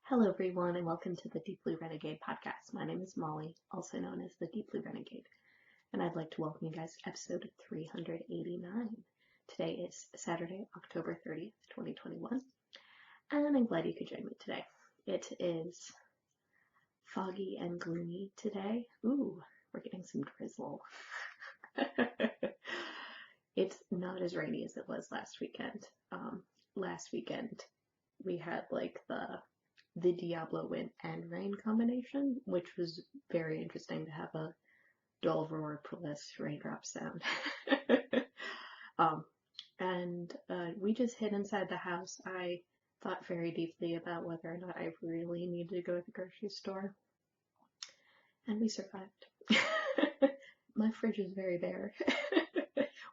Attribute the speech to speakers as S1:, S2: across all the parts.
S1: Hello, everyone, and welcome to the Deep Blue Renegade podcast. My name is Molly, also known as the Deep Blue Renegade, and I'd like to welcome you guys to episode 389. Today is Saturday, October 30th, 2021, and I'm glad you could join me today. It is foggy and gloomy today. Ooh, we're getting some drizzle. It's not as rainy as it was last weekend. Last weekend we had like the Diablo wind and rain combination, which was very interesting to have a dull roar plus raindrop sound. We just hid inside the house. I thought very deeply about whether or not I really needed to go to the grocery store, and we survived. My fridge is very bare.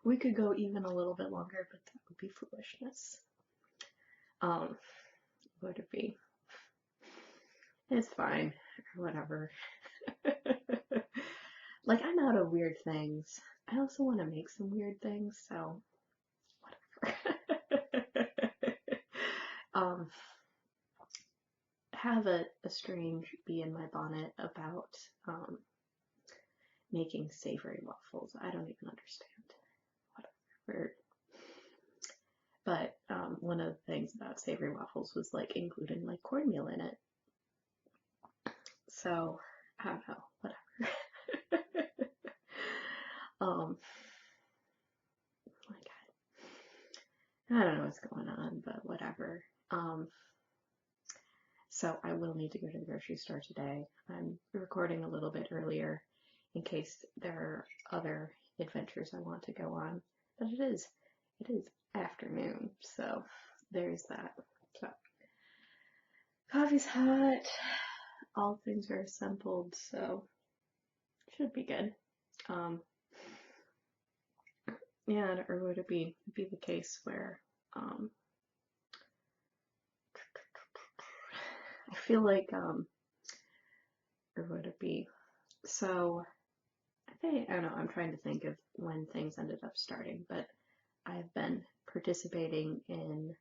S1: We could go even a little bit longer, but that would be foolishness. Would it be? It's fine, or whatever. Like, I'm out of weird things. I also want to make some weird things, so whatever. Have a strange bee in my bonnet about making savory waffles. I don't even understand. Whatever. But one of the things about savory waffles was like including like cornmeal in it. So I don't know, whatever. Oh my God. I don't know what's going on, but whatever. So I will need to go to the grocery store today. I'm recording a little bit earlier in case there are other adventures I want to go on. But it is afternoon, so there's that. So coffee's hot. All things are assembled, so should be good. Yeah, or would it be the case where I feel like or would it be? So I don't know, I'm trying to think of when things ended up starting, but I've been participating in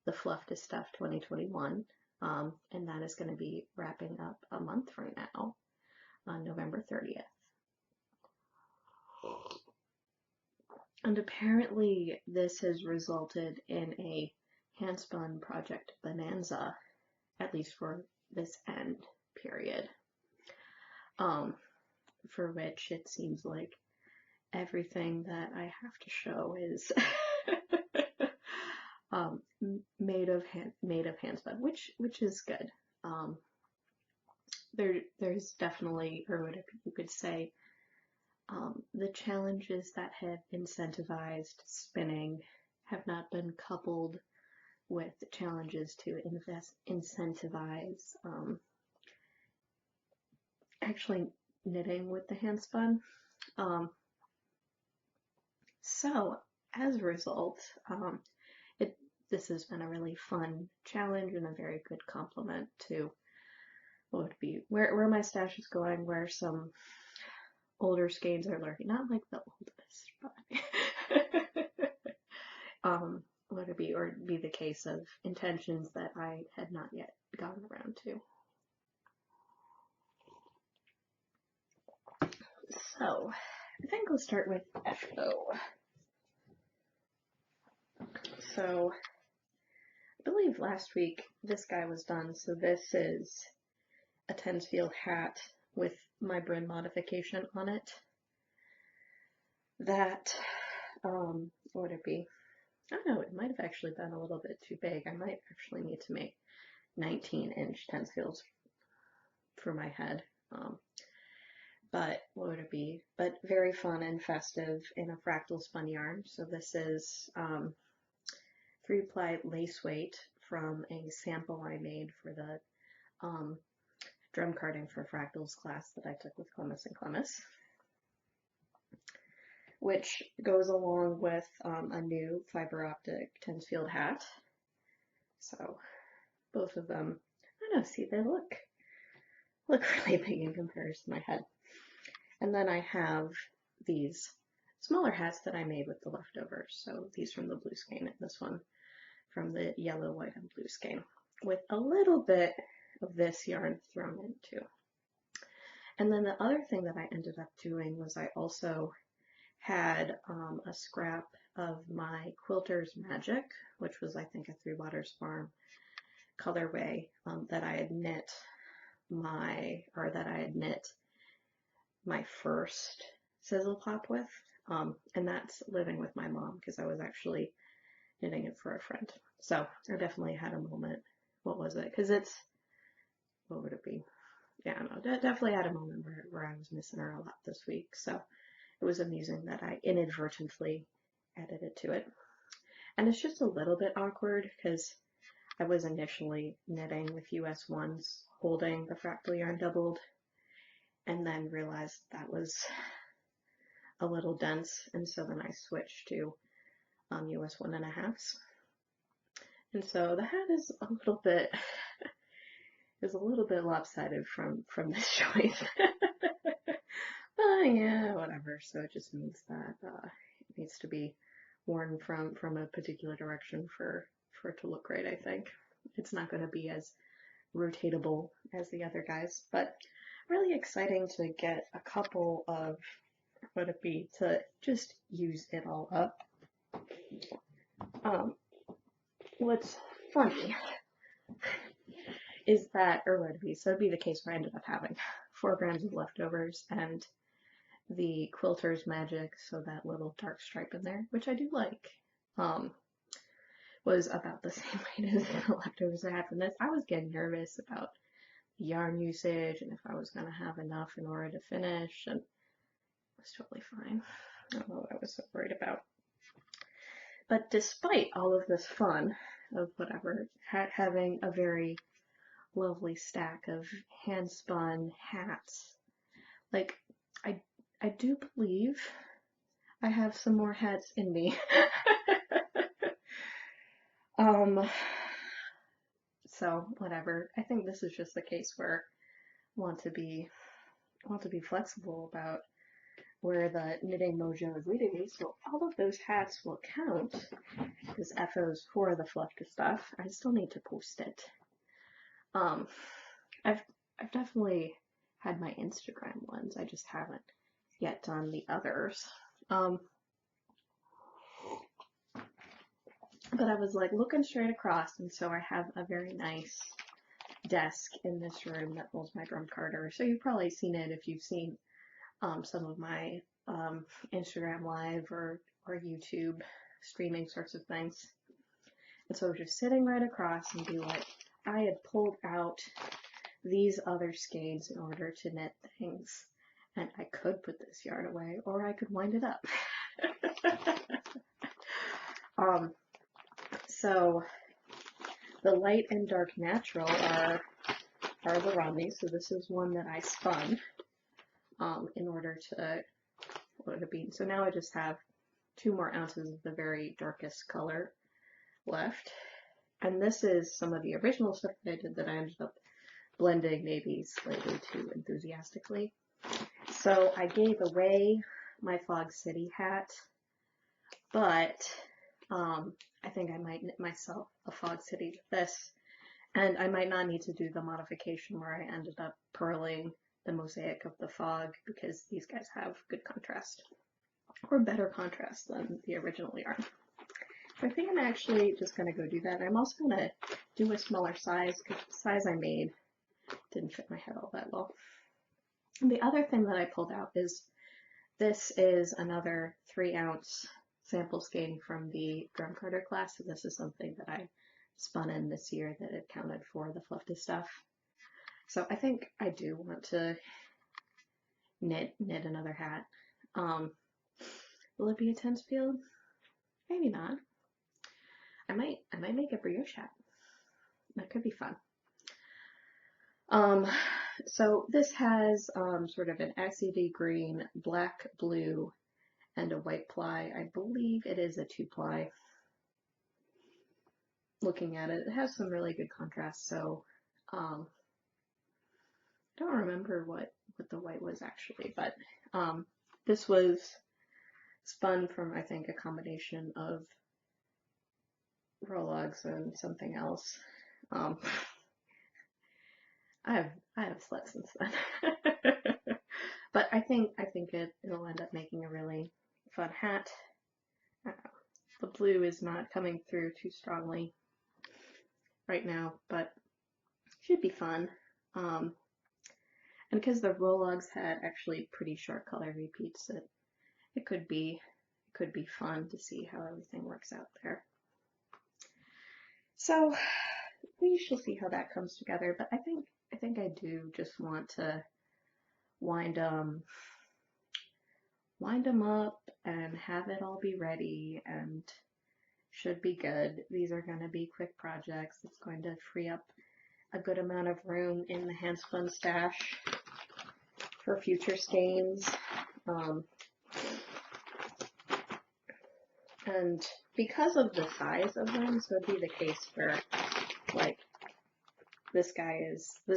S1: the Fluff to Stuff 2021, and that is going to be wrapping up a month from now on November 30th. And apparently this has resulted in a handspun project bonanza, at least for this end period, for which it seems like everything that I have to show is made of handspun, which is good. There's definitely, or what you could say, the challenges that have incentivized spinning have not been coupled with the challenges to incentivize actually knitting with the handspun. So as a result, this has been a really fun challenge and a very good complement to what would be where my stash is going, where some older skeins are lurking. Not like the oldest, but would it be, or be the case of intentions that I had not yet gotten around to. So I think we'll start with Echo. So I believe last week this guy was done. So this is a Tensfield hat with my brim modification on it. That, what would it be? I don't know, it might have actually been a little bit too big. I might actually need to make 19-inch Tensfields for my head. But what would it be? But very fun and festive in a fractal spun yarn. So this is 3-ply lace weight from a sample I made for the Drumcarting for Fractals class that I took with Clemis and Clemis, which goes along with a new fiber optic Tensfield hat. So both of them, I don't know, see, they look really big in comparison to my head. And then I have these smaller hats that I made with the leftovers. So these from the blue skein and this one from the yellow, white, and blue skein, with a little bit of this yarn thrown in too. And then the other thing that I ended up doing was I also had a scrap of my Quilter's Magic, which was I think a Three Waters Farm colorway that I had knit my first Sizzle Pop with, and that's living with my mom because I was actually knitting it for a friend. So I definitely had a moment. What was it? Because what would it be? Yeah, no, definitely had a moment where I was missing her a lot this week. So it was amusing that I inadvertently added it to it. And it's just a little bit awkward because I was initially knitting with US ones holding the fractal yarn doubled and then realized that was a little dense, and so then I switched to US 1.5s. And so the hat is a little bit lopsided from this choice. Yeah, whatever. So it just means that it needs to be worn from a particular direction for it to look great, I think. It's not going to be as rotatable as the other guys, but really exciting to get a couple of to just use it all up. What's funny is that, so it'd be the case where I ended up having 4 grams of leftovers and the Quilter's Magic, so that little dark stripe in there, which I do like, was about the same weight as the leftovers I had from this. I was getting nervous about yarn usage and if I was going to have enough in order to finish, and it was totally fine. I don't know what I was so worried about. But despite all of this fun of whatever, having a very lovely stack of hand-spun hats, like, I do believe I have some more hats in me. So whatever. I think this is just the case where I want to be flexible about where the knitting mojo is leading me. So all of those hats will count as FOs for the Fluff stuff. I still need to post it. I've definitely had my Instagram ones. I just haven't yet done the others. But I was like looking straight across, and so I have a very nice desk in this room that holds my Drumcarter. So you've probably seen it if you've seen some of my Instagram live or YouTube streaming sorts of things. And so I was just sitting right across and be like, I had pulled out these other skeins in order to knit things, and I could put this yarn away or I could wind it up. So the light and dark natural are the Romneys. So this is one that I spun in order to be. So now I just have 2 more ounces of the very darkest color left. And this is some of the original stuff that I did that I ended up blending maybe slightly too enthusiastically. So I gave away my Fog City hat, but I think I might knit myself a Fog City with this, and I might not need to do the modification where I ended up purling the mosaic of the fog because these guys have good contrast, or better contrast than the original yarn. So I think I'm actually just going to go do that. I'm also going to do a smaller size because the size I made didn't fit my head all that well. And the other thing that I pulled out is this is another 3-ounce sample skein from the Drumcarter class. So this is something that I spun in this year that it counted for the Fluff stuff. So I think I do want to knit another hat. Will it be a tense field? Maybe not. I might make a brioche hat. That could be fun. So this has sort of an axide green, black, blue, and a white ply. I believe it is a 2-ply. Looking at it, it has some really good contrast. So I don't remember what the white was actually, but this was spun from, I think, a combination of Rologs and something else. I have slept since then. But I think it'll end up making a really fun hat. Uh, the blue is not coming through too strongly right now, but should be fun. Um, and because the Rologs had actually pretty short color repeats, it could be fun to see how everything works out there. So we shall see how that comes together. But I think I do just want to wind them up and have it all be ready and should be good. These are going to be quick projects. It's going to free up a good amount of room in the handspun stash for future skeins. And because of the size of them, so it'd be the case where, like, this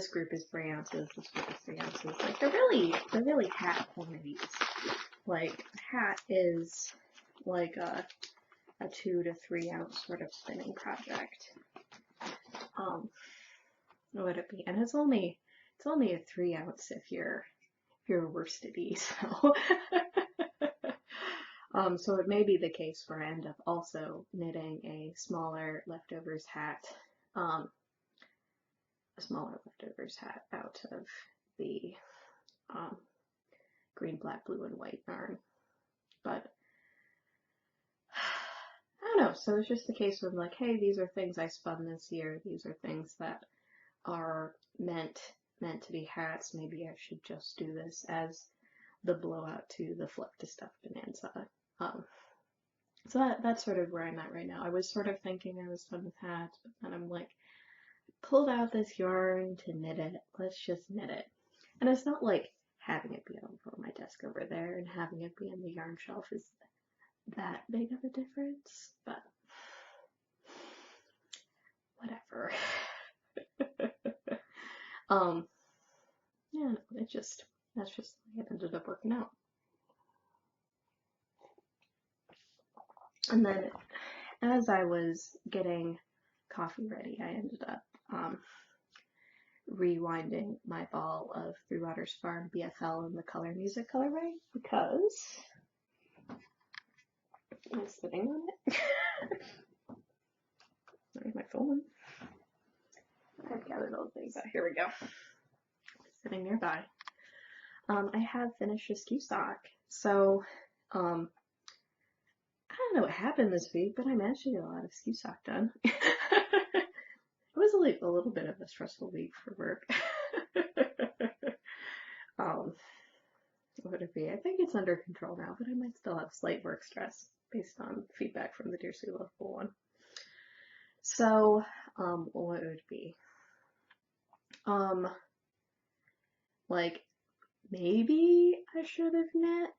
S1: group is 3 ounces, this group is 3 ounces. Like, they're really hat quantities. Like, hat is like a 2 to 3 ounce sort of spinning project. What would it be? And it's only a 3 ounce if you're worstedy, so so it may be the case where I end up also knitting a smaller leftovers hat out of the green, black, blue, and white yarn. But I don't know, so it's just the case where I'm like, hey, these are things I spun this year, these are things that are meant to be hats. Maybe I should just do this as the blowout to the Fluff to Stuff Bonanza. So that's sort of where I'm at right now. I was sort of thinking I was done with hats, but then I'm like, pulled out this yarn to knit it. Let's just knit it. And it's not like having it be over my desk over there and having it be on the yarn shelf is that big of a difference, but whatever. Yeah, that's just the way it ended up working out. And then as I was getting coffee ready, I ended up rewinding my ball of Three Waters Farm BFL in the Color Music colorway because I'm sitting on it. There's my phone. I've gathered all the things out. Here we go. Sitting nearby. I have finished a Skew sock, so I don't know what happened this week, but I managed to get a lot of Skew sock done. It was a little bit of a stressful week for work. What would it be? I think it's under control now, but I might still have slight work stress based on feedback from the Dear Sweet Loveful one. So, what would it be? Like, maybe I should have knit.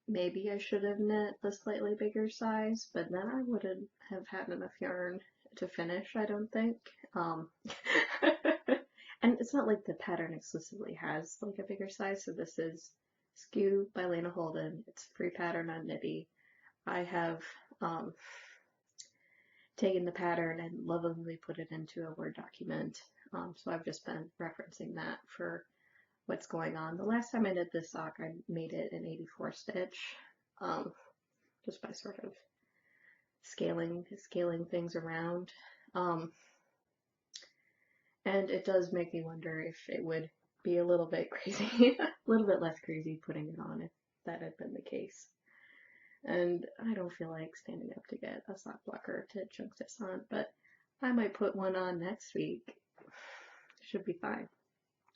S1: Maybe I should have knit the slightly bigger size, but then I wouldn't have had enough yarn to finish, I don't think. And it's not like the pattern exclusively has like a bigger size, so this is Skew by Lena Holden. It's a free pattern on Knitty. I have taken the pattern and lovingly put it into a Word document, so I've just been referencing that for what's going on. The last time I did this sock, I made it in 84 stitch, just by sort of scaling things around. And it does make me wonder if it would be a little bit crazy, a little bit less crazy putting it on if that had been the case. And I don't feel like standing up to get a sock blocker to chunk this on, but I might put one on next week. Should be fine.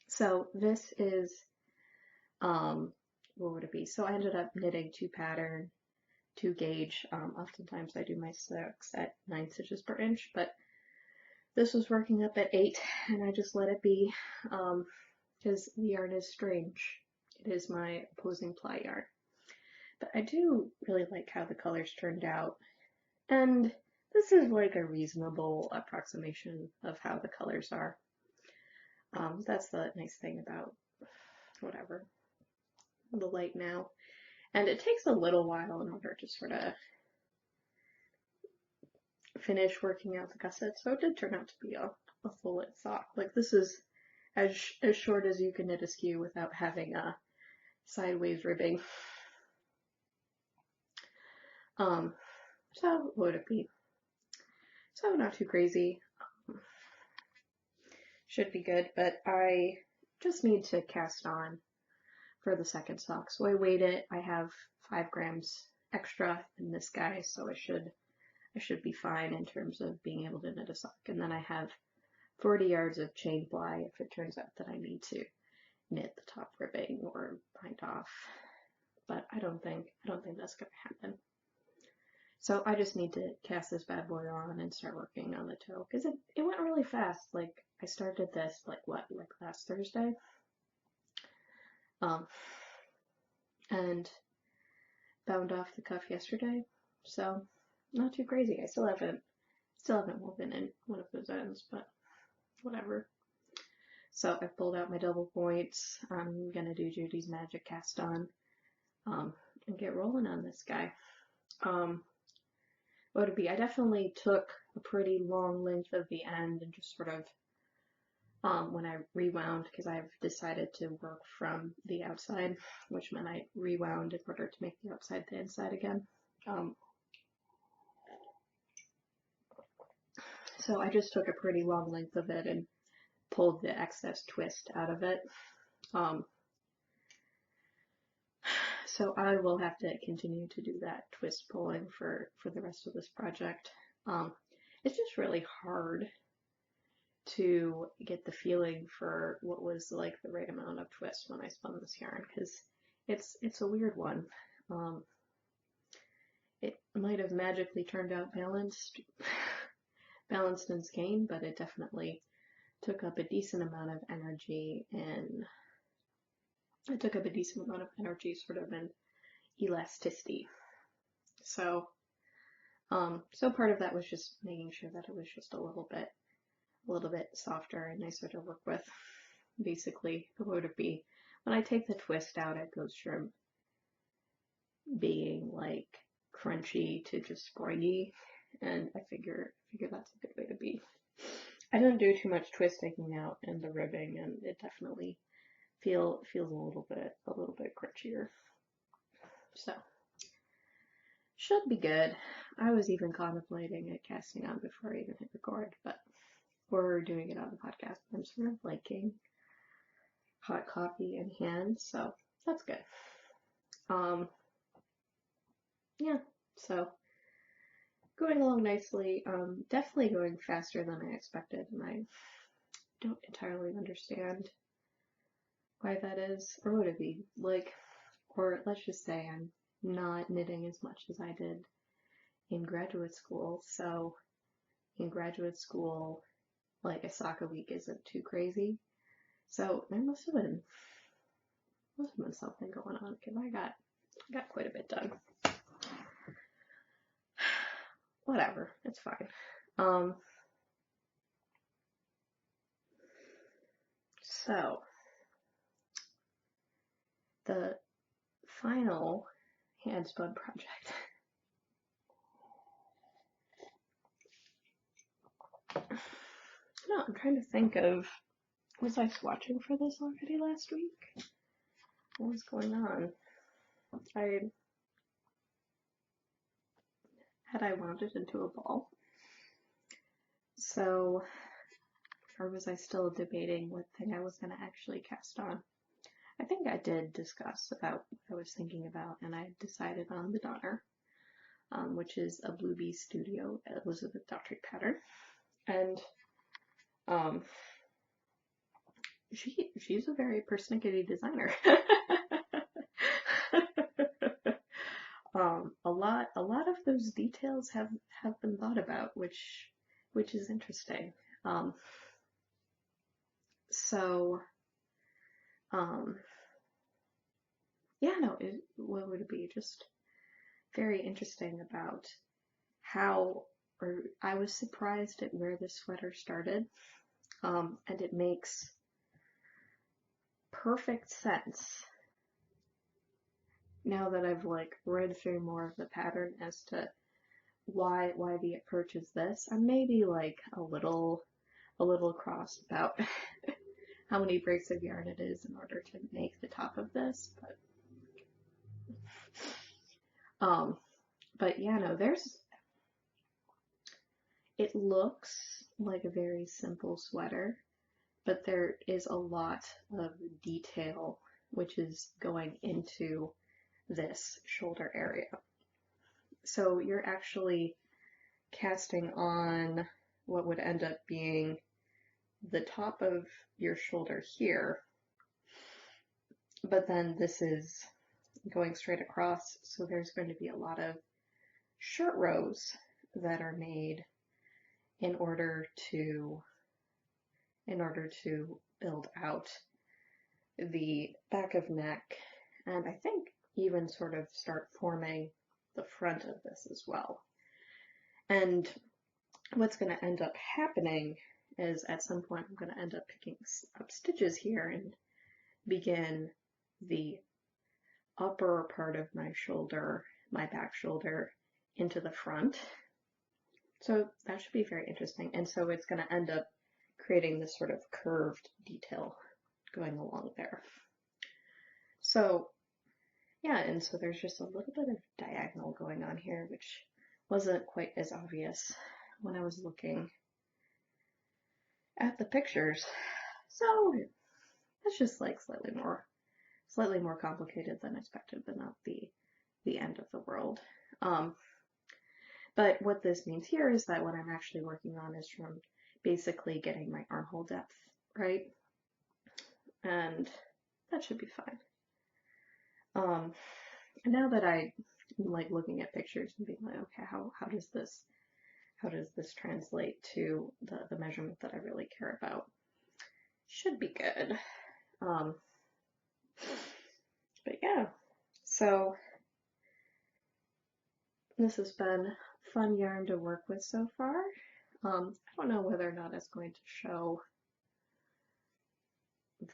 S1: So this is, what would it be? So I ended up knitting 2 pattern, 2 gauge. Oftentimes I do my socks at 9 stitches per inch, but this was working up at 8, and I just let it be, because the yarn is strange. It is my opposing ply yarn. But I do really like how the colors turned out, and this is like a reasonable approximation of how the colors are. That's the nice thing about whatever, the light now. And it takes a little while in order to sort of finish working out the gusset, so it did turn out to be a full width sock. Like this is as short as you can knit a skew without having a sideways ribbing. So what would it be? So not too crazy. Should be good, but I just need to cast on for the second sock. So I weighed it. I have 5 grams extra in this guy, so I should be fine in terms of being able to knit a sock. And then I have 40 yards of chain ply if it turns out that I need to knit the top ribbing or bind off. But I don't think that's gonna happen. So I just need to cast this bad boy on and start working on the toe, because it went really fast. Like I started this like last Thursday. And bound off the cuff yesterday. So not too crazy. I still haven't woven in one of those ends, but whatever. So I've pulled out my double points. I'm gonna do Judy's magic cast on, and get rolling on this guy. What would it be? I definitely took a pretty long length of the end and just sort of, when I rewound, because I've decided to work from the outside, which meant I rewound in order to make the outside the inside again. So I just took a pretty long length of it and pulled the excess twist out of it. So I will have to continue to do that twist pulling for the rest of this project. It's just really hard to get the feeling for what was like the right amount of twist when I spun this yarn, because it's a weird one. It might have magically turned out balanced in skein, but it definitely took up a decent amount of energy, and it took up a decent amount of energy sort of in elasticity. So so part of that was just making sure that it was just a little bit softer and nicer to work with. Basically, what would it be? When I take the twist out, it goes from being like crunchy to just springy, and I figure that's a good way to be. I don't do too much twist taking out in the ribbing, and it definitely feels a little bit crunchier. So should be good. I was even contemplating it casting on before I even hit record, but we're doing it on the podcast. I'm sort of liking hot coffee in hand, so that's good. Yeah, so going along nicely. Definitely going faster than I expected, and I don't entirely understand why that is, or would it be like, or let's just say I'm not knitting as much as I did in graduate school. So in graduate school, like a sock a week isn't too crazy. So there must have been something going on, because I got quite a bit done. Whatever, it's fine. So the final hand spun project. No, I'm trying to think of, was I swatching for this already last week? What was going on? Had I wound it into a ball? So, or was I still debating what thing I was going to actually cast on? I think I did discuss about what I was thinking about, and I decided on the Donner, which is a Blue Bee Studio Elizabeth Daughtry pattern. And she's a very persnickety designer. A lot of those details have been thought about, which is interesting. Yeah, no, what would it be? Just very interesting about how, or I was surprised at where this sweater started, and it makes perfect sense now that I've like read through more of the pattern as to why the approach is this. I'm maybe like a little a little cross about how many breaks of yarn it is in order to make the top of this, but yeah, no, it looks like a very simple sweater, but there is a lot of detail which is going into this shoulder area. So you're actually casting on what would end up being the top of your shoulder here, but then this is going straight across, so there's going to be a lot of shirt rows that are made in order to build out the back of neck, and I think even sort of start forming the front of this as well. And what's going to end up happening is at some point I'm going to end up picking up stitches here and begin the upper part of my shoulder, my back shoulder, into the front. So that should be very interesting. And so it's going to end up creating this sort of curved detail going along there. So yeah, and so there's just a little bit of diagonal going on here, which wasn't quite as obvious when I was looking at the pictures. So it's just like slightly more complicated than expected, but not the end of the world. But what this means here is that what I'm actually working on is from basically getting my armhole depth right, and that should be fine. And now that I'm like looking at pictures and being like, okay, how does this translate to the measurement that I really care about? Should be good. But yeah, so this has been fun yarn to work with so far. I don't know whether or not it's going to show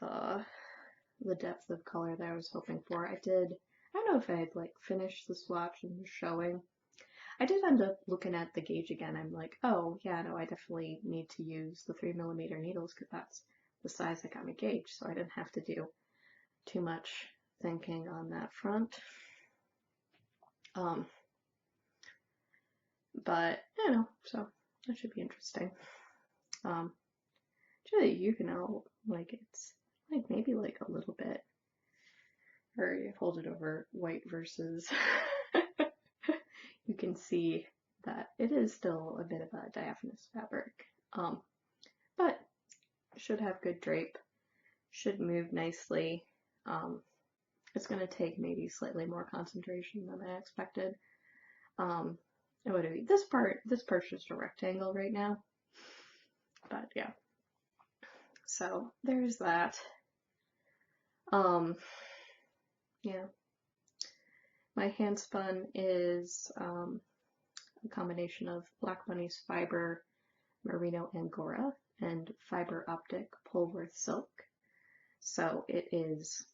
S1: the depth of color that I was hoping for. I don't know if I had like finished the swatch and was showing. I did end up looking at the gauge again. I'm like, oh yeah, no, I definitely need to use the 3mm needles because that's the size I got my gauge, so I didn't have to do too much thinking on that front. But you know, so that should be interesting. Actually, you can know, like, it's like maybe like a little bit, or you hold it over white versus you can see that it is still a bit of a diaphanous fabric, but should have good drape, should move nicely. It's going to take maybe slightly more concentration than I expected. This part's just a rectangle right now, but yeah. So there's that. Yeah. My hand spun is a combination of Black Bunny's fiber, merino angora, and fiber optic Polworth silk. So it is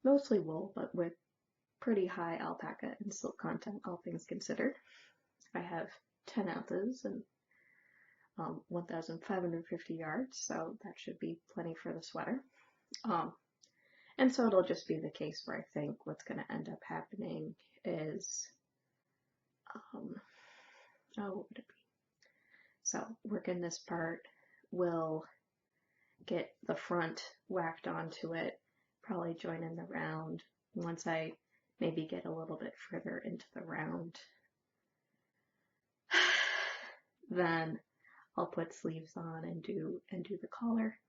S1: mostly wool, but with pretty high alpaca and silk content, all things considered. I have 10 ounces and 1,550 yards, so that should be plenty for the sweater. And so it'll just be the case where I think what's going to end up happening is, what would it be? So working this part, will get the front whacked onto it, probably join in the round. Once I maybe get a little bit further into the round, then I'll put sleeves on and do the collar.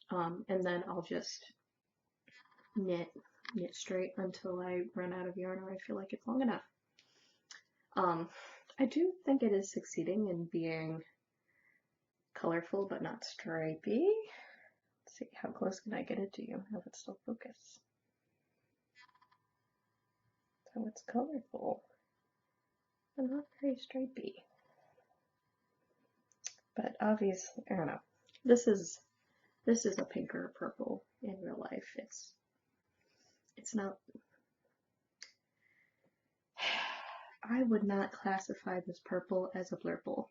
S1: And then I'll just knit straight until I run out of yarn or I feel like it's long enough. I do think it is succeeding in being colorful but not stripy. Let's see, how close can I get it to you? Have it still focus. So it's colorful but not very stripy. But obviously, I don't know. This is a pink or a purple in real life. It's not. I would not classify this purple as a blurple.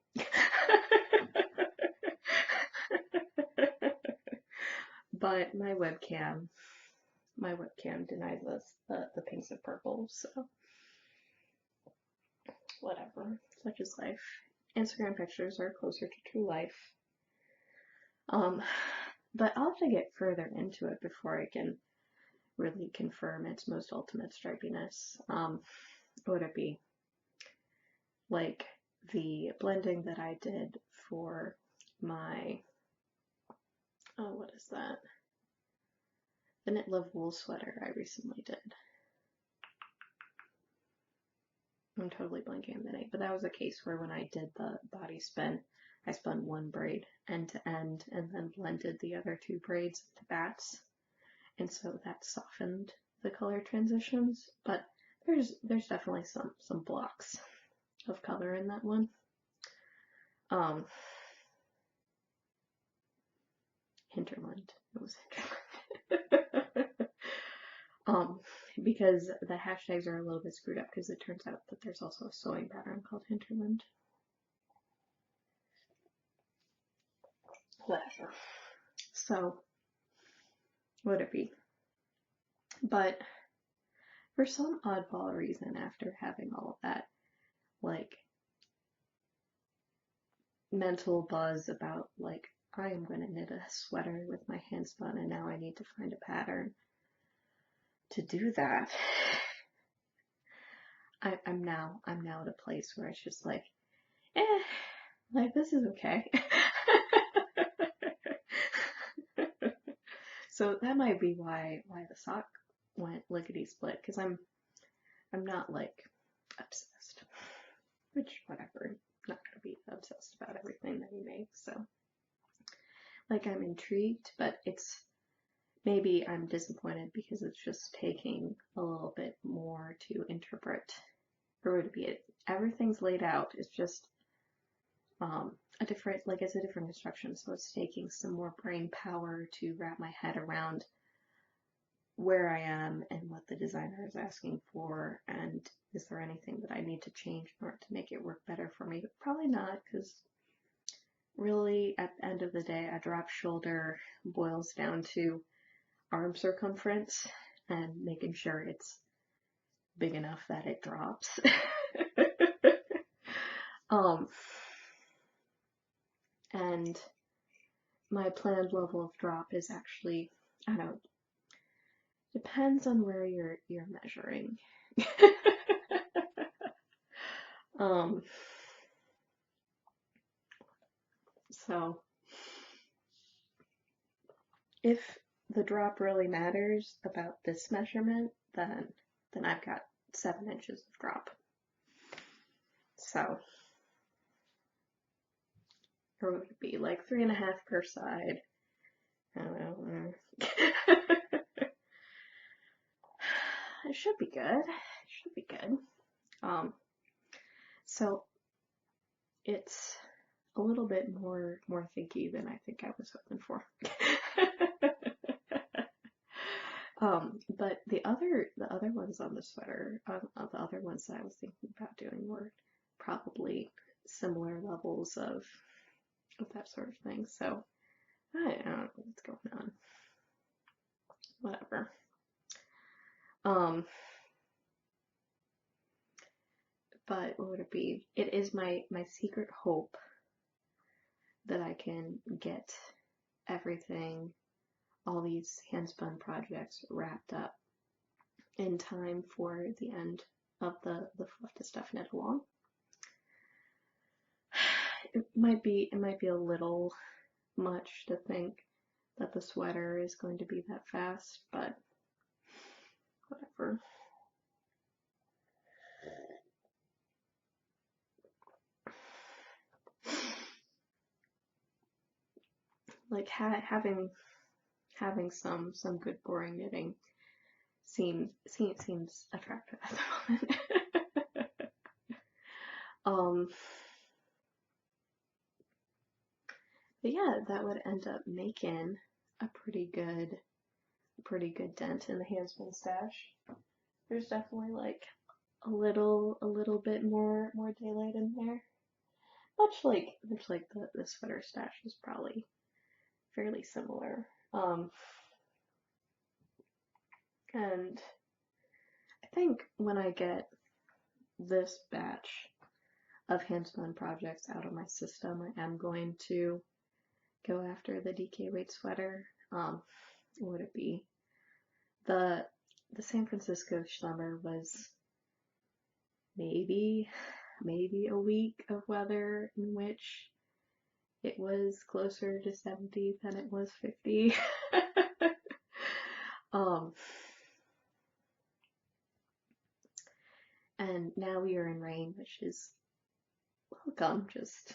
S1: but my webcam denies us the pinks and purples, so whatever, such is life. Instagram pictures are closer to true life. But I'll have to get further into it before I can really confirm its most ultimate stripiness. Would it be like the blending that I did for my, oh, what is that? The Knit Love wool sweater I recently did. I'm totally blanking on the name, but that was a case where when I did the body spin, I spun one braid end to end and then blended the other two braids into bats, and so that softened the color transitions. But there's definitely some blocks of color in that one. Hinterland. It was hinterland. Because the hashtags are a little bit screwed up because it turns out that there's also a sewing pattern called hinterland. Whatever. So, would it be? But for some oddball reason, after having all of that, like, mental buzz about, like, I am going to knit a sweater with my hand spun and now I need to find a pattern to do that, I'm now at a place where it's just like, like, this is okay. So that might be why the sock went lickety split, because I'm not like obsessed, which whatever, I'm not gonna be obsessed about everything that he makes. So like, I'm intrigued, but it's, maybe I'm disappointed because it's just taking a little bit more to interpret, or to be it. Everything's laid out. It's just a different, like, it's a different instruction, so it's taking some more brain power to wrap my head around where I am and what the designer is asking for, and is there anything that I need to change in order to make it work better for me? But probably not, because really at the end of the day, a drop shoulder boils down to arm circumference and making sure it's big enough that it drops. And my planned level of drop is actually, I don't know, depends on where you're measuring. So if the drop really matters about this measurement, then I've got 7 inches of drop. So, or would it be like 3.5 per side? I don't know. It should be good. It should be good. So it's a little bit more thinky than I think I was hoping for. But the other ones on the sweater, the other ones that I was thinking about doing were probably similar levels of that sort of thing. So I don't know what's going on. Whatever. But what would it be? It is my secret hope that I can get everything, all these handspun projects, wrapped up in time for the end of the Fluff to Stuff Knit Along. It might be a little much to think that the sweater is going to be that fast, but whatever. Like, having some good boring knitting seems attractive at the moment. But yeah, that would end up making a pretty good dent in the handspun stash. There's definitely like a little bit more daylight in there. Much like the sweater stash is probably fairly similar. And I think when I get this batch of handspun projects out of my system, I am going to go after the DK weight sweater. What would it be? The San Francisco summer was maybe a week of weather in which it was closer to 70 than it was 50. And now we are in rain, which is welcome, just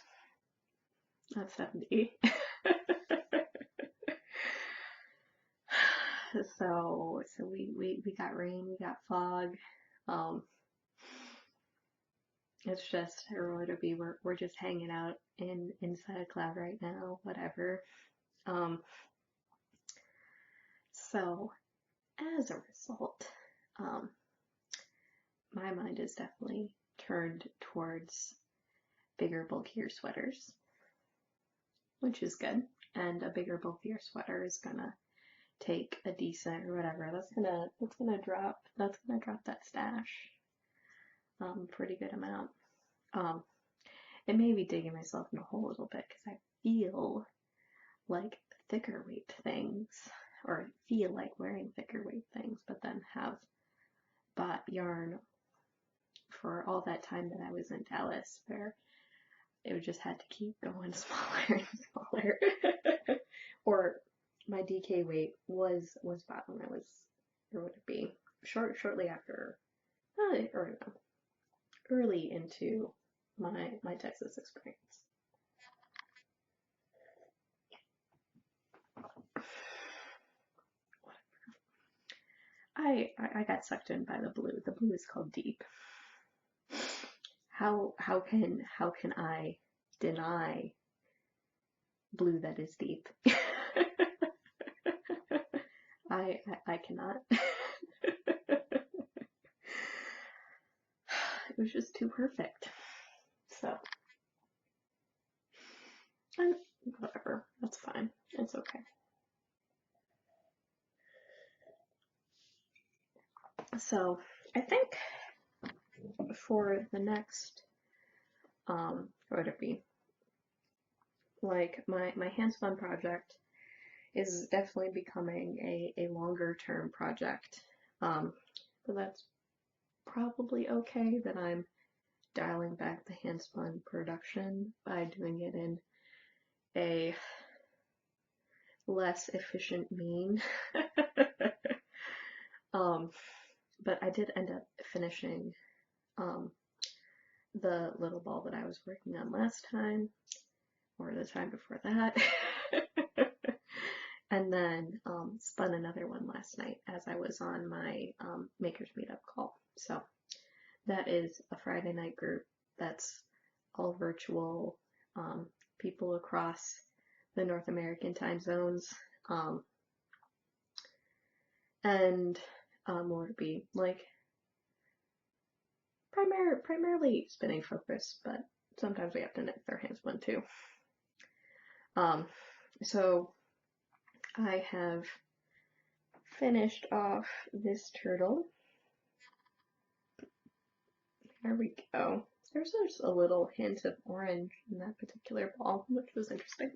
S1: not 70. So we got rain, we got fog. It's just we're just hanging out inside a cloud right now, whatever. So as a result, my mind is definitely turned towards bigger, bulkier sweaters, which is good. And a bigger, bulkier sweater is gonna take a decent or whatever. That's gonna drop that stash. Pretty good amount. It may be digging myself in a hole a little bit because I feel like thicker weight things, or feel like wearing thicker weight things, but then have bought yarn for all that time that I was in Dallas, where it just had to keep going smaller and smaller. Or my DK weight was bought when I was, or would it be shortly after, or no, early into my Texas experience. I got sucked in by the blue. The blue is called Deep. How can I deny blue that is deep? I cannot. It was just too perfect. So, and whatever, that's fine. It's okay. So, I think for the next, what would it be? Like, my handspun project is definitely becoming a longer term project. But that's probably okay that I'm dialing back the handspun production by doing it in a less efficient mean. But I did end up finishing the little ball that I was working on last time, or the time before that. And then spun another one last night as I was on my Makers Meetup call. So that is a Friday night group that's all virtual, people across the North American time zones, and what would it be, like, primarily spinning focus, but sometimes we have to knit with our handspun too. So I have finished off this turtle. There we go. There's just a little hint of orange in that particular ball, which was interesting.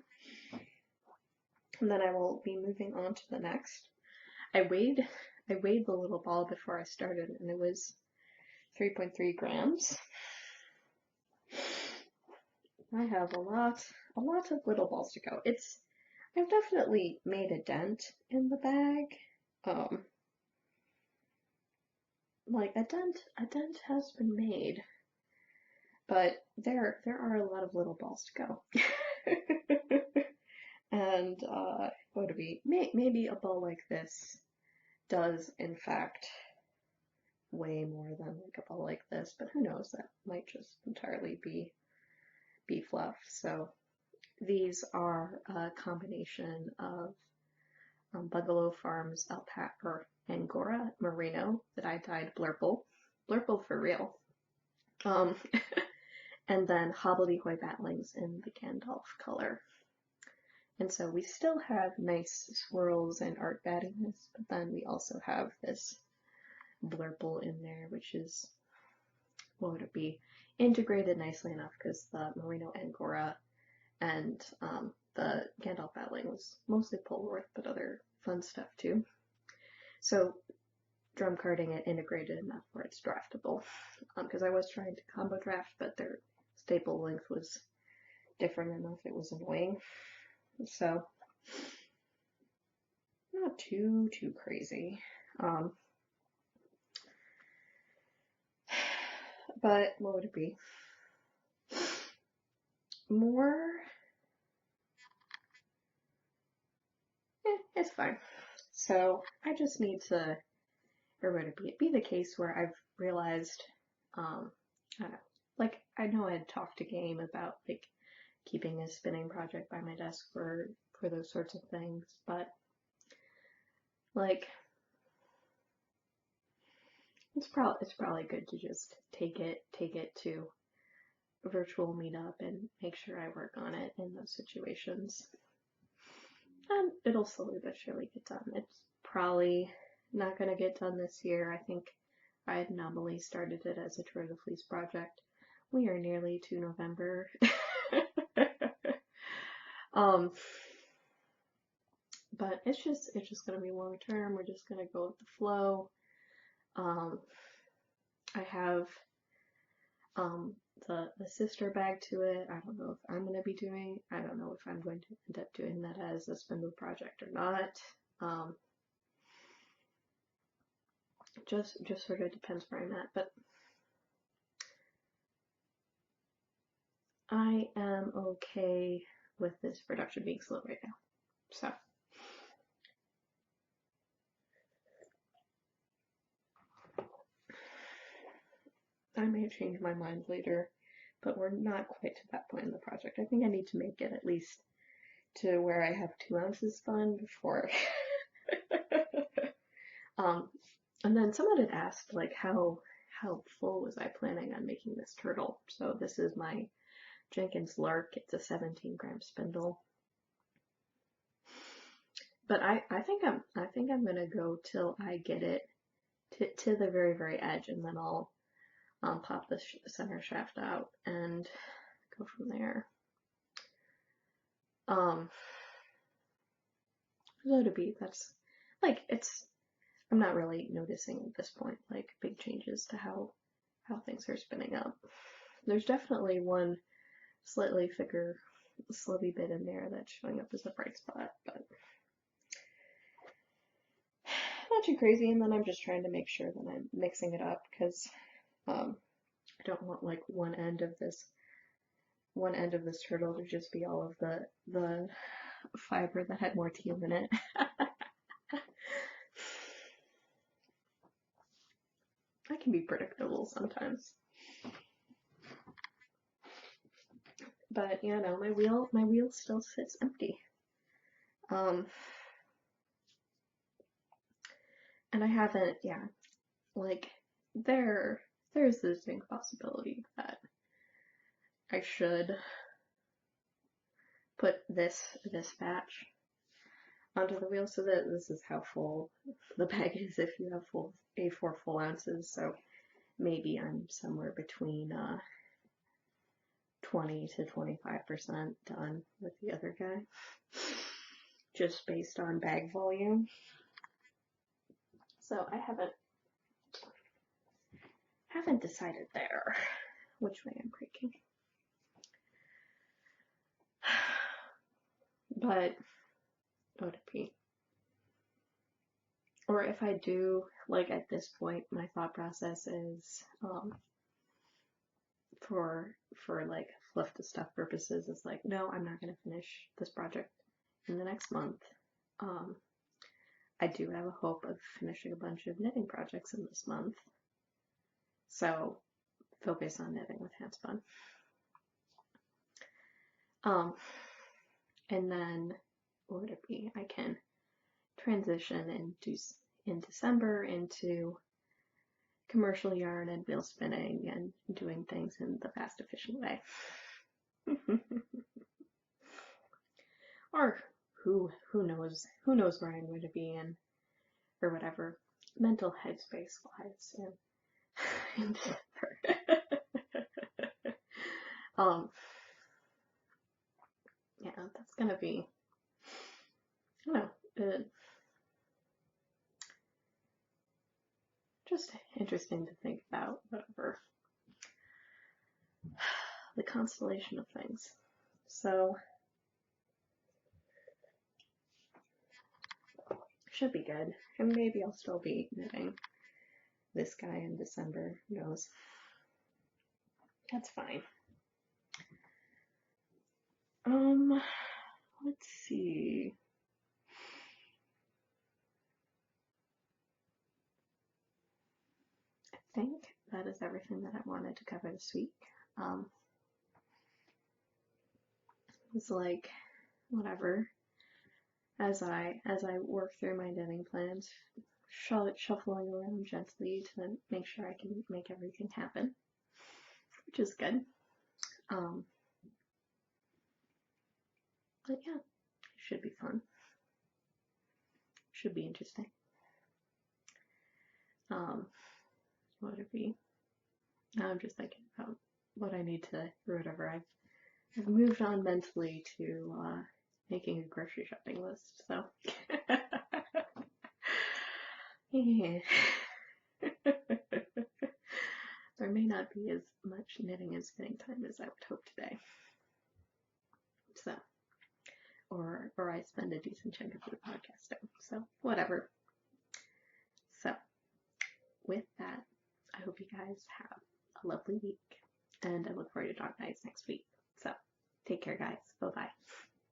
S1: And then I will be moving on to the next. I weighed the little ball before I started, and it was 3.3 grams. I have a lot of little balls to go. I've definitely made a dent in the bag. Like a dent has been made, but there are a lot of little balls to go. And what would it be? Maybe a ball like this does in fact weigh more than like a ball like this, but who knows? That might just entirely be fluff. So these are a combination of Bungalow Farms alpaca or Angora merino that I dyed blurple for real, and then hobbledehoy batlings in the Gandalf color. And so we still have nice swirls and art battiness, but then we also have this blurple in there, which is, what would it be, integrated nicely enough because the merino angora and the Gandalf battling was mostly Polworth, but other fun stuff too. So drum carting it integrated enough where it's draftable, because I was trying to combo draft, but their staple length was different enough it was annoying. So not too crazy. But what would it be? More, it's fine. So I just need to, or would it be the case where I've realized, I don't know, like I know I had talked to Game about like keeping a spinning project by my desk for those sorts of things, but like it's probably good to just take it to a virtual meetup and make sure I work on it in those situations. And it'll slowly but surely get done. It's probably not going to get done this year. I think I had nominally started it as a Tour de Fleece project. We are nearly to November. But it's just gonna be long term. We're just gonna go with the flow. I have the sister bag to it. I don't know if I'm gonna be doing. I don't know if I'm going to end up doing that as a spindle project or not. Just sort of depends where I'm at, but I am okay with this production being slow right now. So. I may have changed my mind later, but we're not quite to that point in the project. I think I need to make it at least to where I have 2 ounces spun before. And then someone had asked, like, how full was I planning on making this turtle? So this is my Jenkins Lark. It's a 17-gram spindle. But I think I'm gonna go till I get it to the very, very edge, and then I'll pop the center shaft out and go from there. So to be, that's like, I'm not really noticing at this point like big changes to how things are spinning up. There's definitely one slightly thicker slubby bit in there that's showing up as a bright spot, but not too crazy. And then I'm just trying to make sure that I'm mixing it up because I don't want like one end of this turtle to just be all of the fiber that had more teal in it. I can be predictable sometimes. But you know, my wheel still sits empty. And I haven't, yeah, like there's this distinct possibility that I should put this batch onto the wheel so that this is how full the bag is if you have A4 full ounces. So maybe I'm somewhere between 20 to 25% done with the other guy, just based on bag volume. So I haven't decided there which way I'm breaking. But would it be? Or if I do, like at this point, my thought process is for like fluff to stuff purposes is like, no, I'm not going to finish this project in the next month. I do have a hope of finishing a bunch of knitting projects in this month. So focus on knitting with handspun. And then what would it be? I can transition in December into commercial yarn and wheel spinning and doing things in the fast, efficient way. Or who knows where I'm going to be in, or whatever, mental headspace wise in December. Yeah, that's gonna be, I don't know, just interesting to think about, whatever, the constellation of things. So, should be good, and maybe I'll still be knitting this guy in December, who knows. That's fine. Let's see. I think that is everything that I wanted to cover this week. It's like, whatever, as I work through my knitting plans, shuffling around gently to make sure I can make everything happen, which is good. But yeah, it should be fun. Should be interesting. What would it be? Now I'm just thinking about what I need to, or whatever. I've moved on mentally to making a grocery shopping list, so. Yeah. There may not be as much knitting and spinning time as I would hope today. So, or I spend a decent chunk of the podcasting. So, whatever. So, with that, I hope you guys have a lovely week, and I look forward to talking to you guys next week. So, take care, guys. Bye-bye.